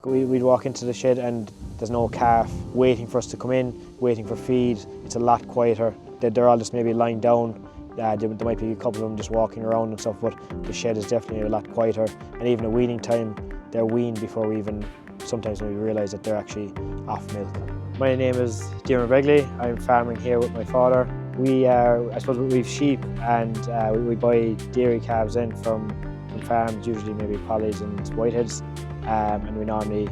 We'd walk into the shed and there's no calf waiting for us to come in, waiting for feed. It's a lot quieter. They're all just maybe lying down. There might be a couple of them just walking around and stuff, but the shed is definitely a lot quieter. And even at weaning time, they're weaned before we even sometimes maybe realise that they're actually off milk. My name is Diarmuid Begley. I'm farming here with my father. I suppose we've sheep and we buy dairy calves in from farms, usually maybe pollies and whiteheads, and we normally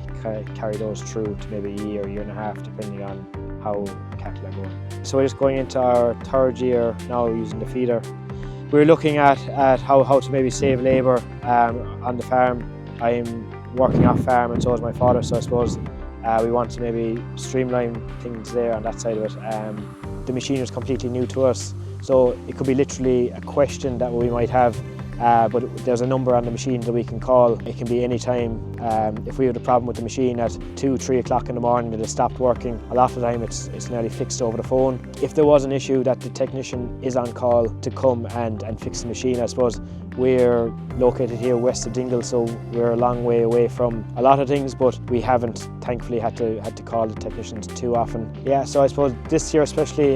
carry those through to maybe a year and a half, depending on how cattle are going. So we're just going into our third year now using the feeder. We're looking at how to maybe save labour on the farm. I'm working off farm and so is my father, so I suppose we want to maybe streamline things there on that side of it. The machine is completely new to us, so it could be literally a question that we might have, but there's a number on the machine that we can call. It can be any time. If we have a problem with the machine at 2-3 o'clock in the morning that it stopped working, a lot of the time it's nearly fixed over the phone. If there was an issue, that the technician is on call to come and fix the machine. I suppose we're located here west of Dingle, so we're a long way away from a lot of things, but we haven't thankfully had to call the technicians too often. Yeah, so I suppose this year especially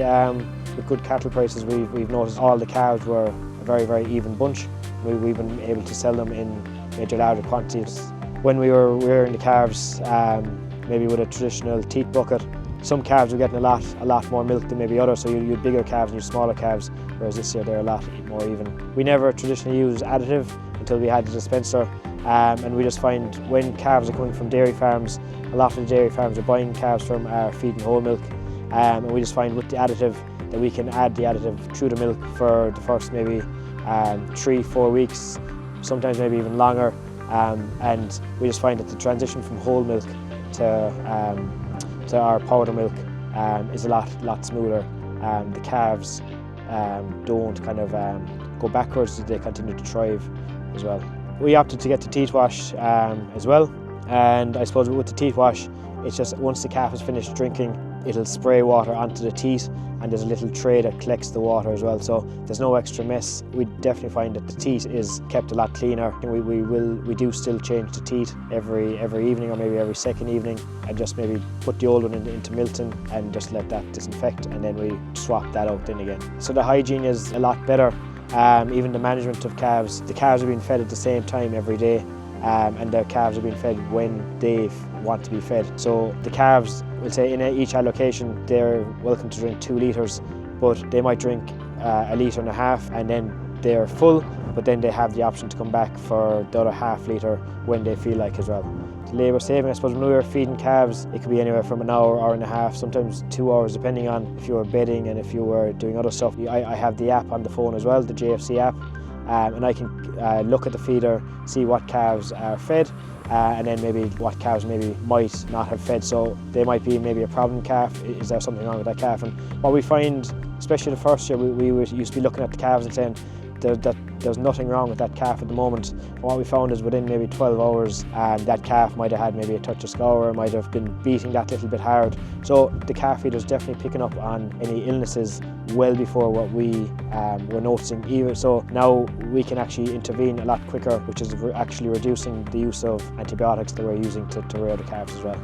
with good cattle prices, we've noticed all the calves were a very, very even bunch. We've been able to sell them in major larger quantities. When we were rearing the calves, maybe with a traditional teat bucket, some calves were getting a lot more milk than maybe others, so you had bigger calves and you had smaller calves, whereas this year they're a lot more even. We never traditionally used additive until we had the dispenser, and we just find when calves are coming from dairy farms, a lot of the dairy farms are buying calves from our feeding whole milk, and we just find with the additive that we can add the additive through the milk for the first maybe 3-4 weeks, sometimes maybe even longer, and we just find that the transition from whole milk to our powder milk is a lot smoother. The calves don't kind of go backwards, they continue to thrive as well. We opted to get the teat wash as well, and I suppose with the teat wash, it's just once the calf is finished drinking, it'll spray water onto the teat, and there's a little tray that collects the water as well, so there's no extra mess. We definitely find that the teat is kept a lot cleaner. We do still change the teat every evening or maybe every second evening, and just maybe put the old one into Milton and just let that disinfect, and then we swap that out then again. So the hygiene is a lot better. Even the management of calves, the calves are being fed at the same time every day, and the calves are being fed when they want to be fed. So the calves, we'll say in each allocation, they're welcome to drink 2 litres, but they might drink 1.5 litres and then they're full, but then they have the option to come back for the other ½ litre when they feel like as well. Labour saving, I suppose when we were feeding calves, it could be anywhere from an hour and a half, sometimes 2 hours, depending on if you were bedding and if you were doing other stuff. I have the app on the phone as well, the JFC app, and I can look at the feeder, see what calves are fed, and then maybe what calves maybe might not have fed. So they might be maybe a problem calf. Is there something wrong with that calf? And what we find, especially the first year, we used to be looking at the calves and saying that there's nothing wrong with that calf at the moment. And what we found is within maybe 12 hours, that calf might have had maybe a touch of scour, might have been beating that little bit hard. So the calf feeder is definitely picking up on any illnesses well before what we were noticing either. So now we can actually intervene a lot quicker, which is actually reducing the use of antibiotics that we're using to rear the calves as well.